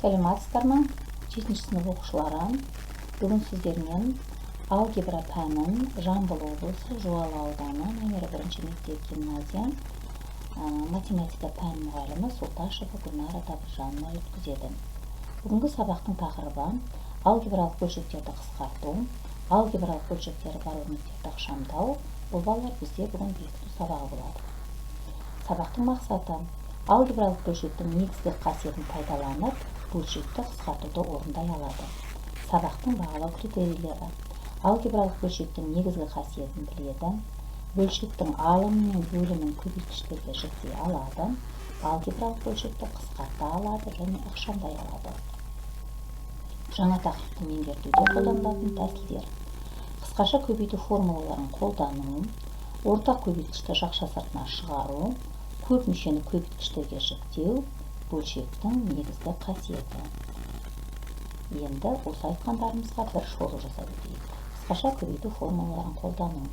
Сәлеметсіздер ме? 7-ші сынып оқушылары. Бүгін сіздермен алгебра пәнін Жамбыл облысы Жуалы ауданы номері 1 мектеп гимназия математика пән мұғалімі Сұлташева Гүлнара Табыржанова өткізеді. Бүгінгі сабақтың тақырыбы алгебралық бөлшектерді қысқарту, алгебралық бөлшектері бар өрнектерді ықшамдау. Бұл балалар бізде бүгін бекіту сабағы болады. Сабақтың мақсаты алгебралық бөлшектің негізгі қасиетін пайдаланып, бөлшекті қысқартуды орындай алады. Сабақтың бағалау критерийлері: алгебралық бөлшектің негізгі қасиетін біледі, бөлшектің алымы мен бөлімін көбейткіштерге жіктей алады, алгебралық бөлшекті қысқарта алады және ықшамдай алады. Жаңа тақырыпты меңгертуде қолданылатын тәсілдер: қысқаша көбейту формулаларын қолдану, ортақ көбейткішті жақша сыртына шығару, көп мүшені көбейткіштерге жіктеу, бөлшектің негізгі қасиеті. Енді осы айтқандарымызға бір шолу жасап өтейік. Қысқаша көбейту формулаларын қолдану.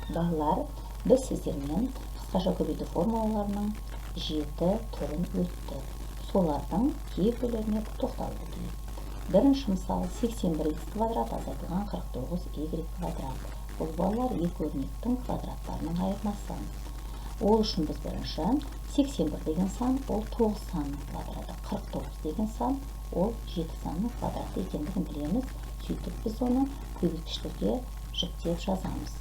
Балалар, біз сіздермен қысқаша көбейту формулаларының 7 түрін өттік. Солардың кейбіреулеріне тоқталып өтейік. Бірінші мысал: 81х квадрат азайтылған 49y квадрат. Бұл балалар екі өрнектің квадраттарының айырмасы. Ол үшін біз бірінші 81 деген сан ол 9 санның квадраты, 49 деген сан ол 7 санның квадраты екендігін білеміз. Сөйтіп біз оны көбейткіштерге жіктеп жазамыз.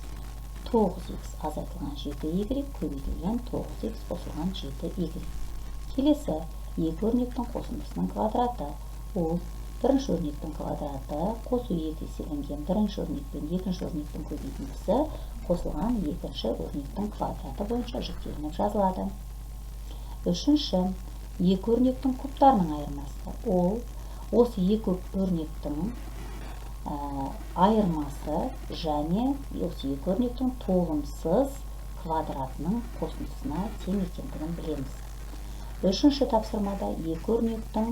9х азайтылған 7y көбейтілген 9х қосылған 7y. Келесі екі өрнектің қосындысының квадраты. Ол бірінші өрнектің квадраты қосу 2 еселенген бірінші өрнек пен екінші өрнектің көбейтіндісі қосылған екінші өрнектің квадраты бойынша жіктелініп жазылады. Үшінші, екі өрнектің кубтарының айырмасы. Ол осы екі өрнектің айырмасы және осы екі өрнектің толымсыз квадратының қосындысына тең екендігін білеміз. Үшінші тапсырмада екі өрнектің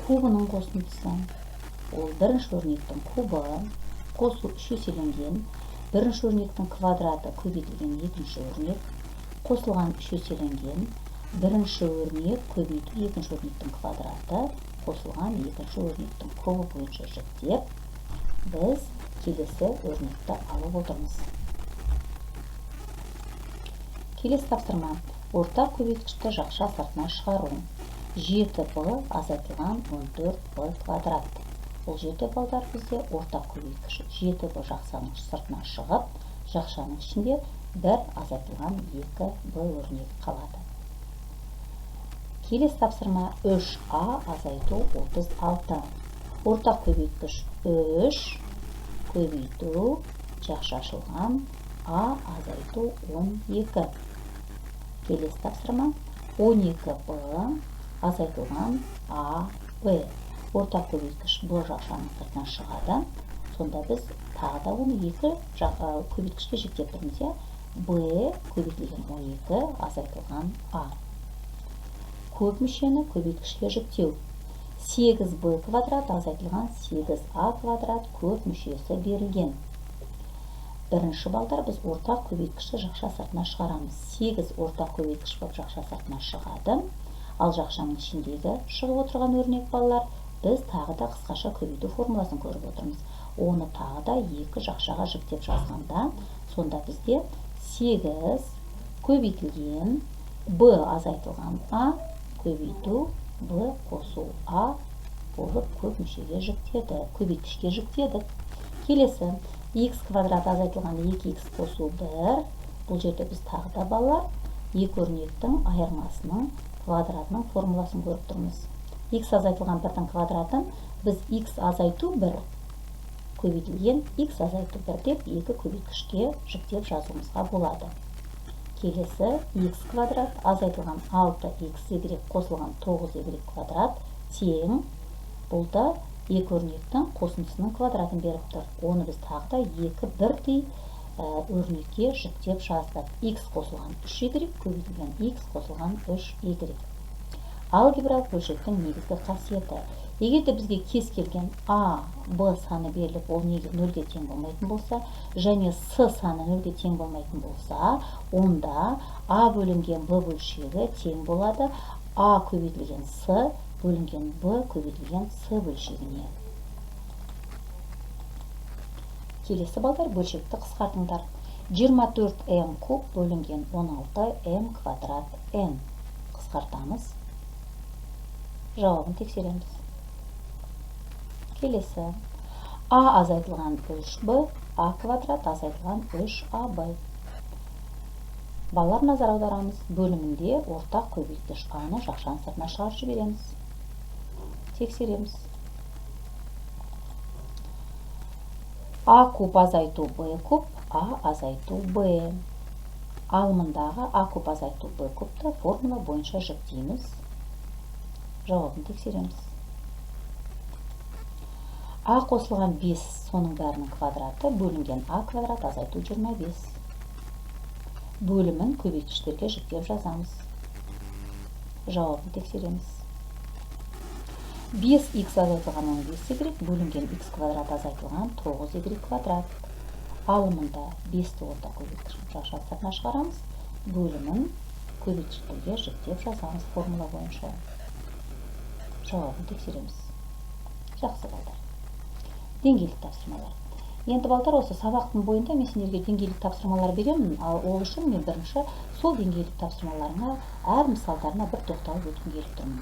кубының қосындысы. Ол бірінші өрнектің кубы қосу 3 еселенген бірінші өрнектің квадраты көбейтілген екінші өрнек қосылған 3 еселенген бірінші өрнек көбейту екінші өрнектің квадраты қосылған екінші өрнектің кубы бойынша жіктеп, біз келесі өрнекті алып отырмыз. Келесі тапсырма: ортақ көбейткішті жақша сыртына шығару. 7b азайтылған 14b квадрат. Бұл 7 балдар бізде ортақ көбейткіш. 7b жақшаның сыртына шығып, жақшаның ішінде бір азайтылған 2b өрнегі қалады. Келесі тапсырма: 3a азайту 36. Ортақ көбейткіш 3 көбейту жақша ашылған a азайту 12. Келесі тапсырма: 12b азайтылған ab. Ортақ көбейткіш b жақшаның сыртына шығады. Сонда біз тағы да оны екі көбейткішке жіктеп тұрмыз. b көбейтілген 12 азайтылған a. Көп мүшені көбейткішке жіктеу. 8b квадрат азайтылған 8a квадрат көп мүшесі берілген. Бірінші балдар біз ортақ көбейткішті жақша сыртына шығарамыз. 8 ортақ көбейткіш болып жақша сыртына шығады. Ал жақшаның ішіндегі шығып отырған өрнек балалар, біз тағы да қысқаша көбейту формуласын көріп отырмыз. Оны тағы да екі жақшаға жіктеп жазғанда, сонда бізде 8 көбейтілген b азайтылған a көбейту b қосу a болып көп мүшеге жіктеді, көбейткішке жіктедік. Келесі x квадрат азайтылған 2x қосу 1. Бұл жерде біз тағы да балалар екі өрнектің айырмасының квадратының формуласын көріп тұрмыз. X азайтылған 1-дің квадратын біз x азайту 1 көбейтілген x азайту 1 деп екі көбейткішке жіктеп жазуымызға болады. Келесі x квадрат азайтылған 6xy қосылған 9y квадрат тең. Бұл да екі өрнектің қосындысының квадратын беріп тұр. Оны біз тағы да екі бірдей өрнекке жіктеп жаздық. X қосылған 3y көбейтілген x қосылған 3y. Алгебралық бөлшектің негізгі қасиеті: егер де бізге кез келген a, b саны беріліп, ол неге 0-ге тең болмайтын болса, және s саны 0-ге тең болмайтын болса, онда a бөлінген b бөлшегі тең болады a көбейтілген s бөлінген b көбейтілген с бөлшегіне. Келесі балдар бөлшекті қысқартыңдар. 24m куб бөлінген 16m квадрат n. Қысқартамыз. Жауабын тексереміз. Келесі. А азайтылған 3b, а квадрат азайтылған 3ab. Балалар назар аударамыз. Бөлімінде ортақ көбейткіш аны жақшаның сыртына шығарып жібереміз. Тексереміз. А куб азайту b куб, а азайту b. Алымындағы а куб азайту b кубты формула бойынша жүктейміз. Жауабын тексереміз. А қосылған 5, соның бәрінің квадраты бөлінген а квадрат азайту 25. Бөлімін көбейткіштерге жүктеп жазамыз. Жауабын тексереміз. 5х азайтылған 15y бөлінген x квадрат азайтылған 9y квадрат. Алымында 5-ті ортақ көбейткіш жақшаның сыртына шығарамыз. Бөлімін көбейткіштерге жүктеп жазамыз формула бойынша. Жауабын тексереміз. Жақсы балдар. Деңгейлік тапсырмалар. Енді балдар, осы сабақтың бойында мен сендерге деңгейлік тапсырмалар беремін, ал ол үшін мен бірінші сол деңгейлік тапсырмаларына, әр мысалдарына бір тоқталып өткім келіп тұрмын.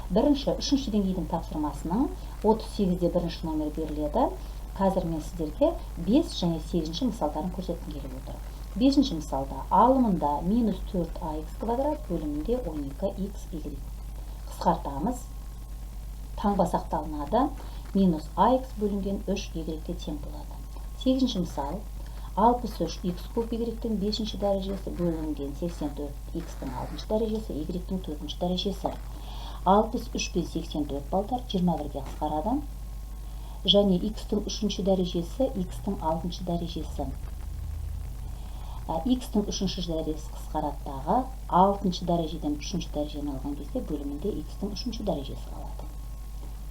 Бірінші, үшінші деңгейдің тапсырмасының 38-де бірінші номер беріледі. Қазір мен сіздерге 5 және 8-ші мысалдарын көрсеткім келіп отыр. 5-ші мысалда алымында минус 4ax квадрат бөлімінде 12xy. Қысқартамыз. Таңба сақталынады. Минус ax бөлінген 3y-ге тең болады. 8-ші мысал. 63x куб y-тің 5-ші дәрежесі бөлінген 84x-тің 6-ші дәрежесі y-тің 4-ші дәрежесі. 63 пен 84 балдар 21-ге қысқарады. Және x-тің 3-ші дәрежесі, x-тің 6-ші дәрежесі. X-тің 3-ші дәрежесі қысқарадығы 6-ші дәрежеден 3-ші дәрежені алған кезде бөлімінде x-тің 3-ші дәрежесі қалады.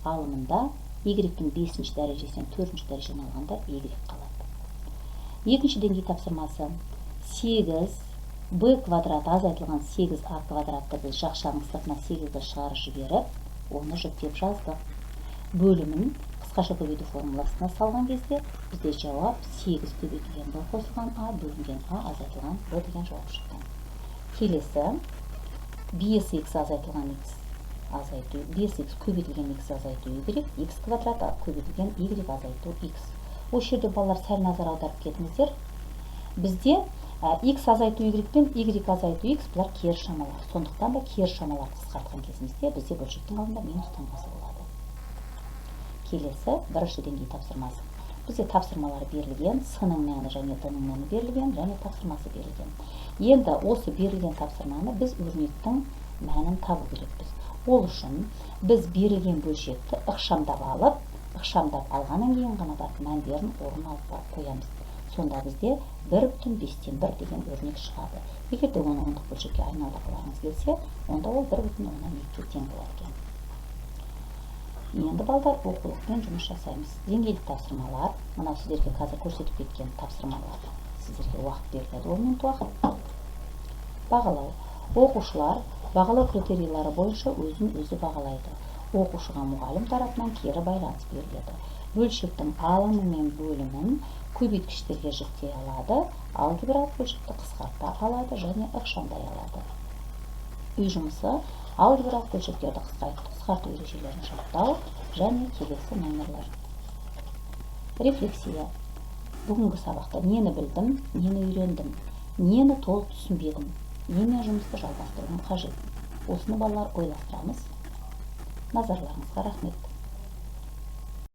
Алымында y-тің 5-ші дәрежесінен 4-ші дәрежені алғанда y қалады. Екінші деңгей тапсырмасы. 8b квадрат азайтылған 8a квадратты біз жақшаның сыртына 8-ді шығарып жіберіп, оны жүктеп жаздық. Бөлімін қысқаша көбейту формуласына салған кезде бізде жауап 8 көбейтілген b қосылған a бөлінген a азайтылған b деген жауап шықты. Келесі 5x азайтылған x азайту 5x көбейтілген x азайту y, x квадрат көбейтілген y азайту x. Осы жерде балалар сәл назар аударып кетіңіздер. Бізде x азайту y пен y азайту x бұлар кері шамалар. Сондықтан да кері шамалар қысқартқан кезімізде бізде бөлшектің алдында минус таңбасы болады. Келесі бірінші деңгей тапсырмасы. Бізде тапсырмалар берілген, с-ның мәні және д-ның мәні берілген, және тапсырмасы берілген. Енді осы берілген тапсырманы біз өрнектің мәнін табу керекпіз. Ол үшін біз берілген бөлшекті ықшамдап алғаннан кейін ғана барып мәндерін орнына алып қоямыз. Сонда бізде 1,5-1 деген өрнек шығады. Егер де оны ондық бөлшекке айналдырғыларыңыз келсе, онда ол 1,2-ге тең болады екен. Енді балдар оқулықпен жұмыс жасаймыз. Деңгейлік тапсырмалар, мынау сіздерге қазір көрсетіп кеткен тапсырмалар. Сіздерге уақыт беріледі, 10 минут уақыт. Бағалау. Оқушылар бағалау критерийлары бойынша өзін-өзі бағалайды. Оқушыға мұғалім тарапынан кері байланыс беріледі. Бөлшектің алымы мен бөлімін көбейткіштерге жүктей алады, алгебралық бөлшекті қысқарта алады және ықшамдай алады. Үй жұмысы алгебралық бөлшектерді қысқарту ережелерін жаттау және келесі номерлер. Рефлексия. Бүгінгі сабақта нені білдім, нені үйрендім, нені толық түсінбедім, немен жұмысты жалғастыруым қажет. Осыны балалар ойластырамыз. Назарларыңызға рахмет.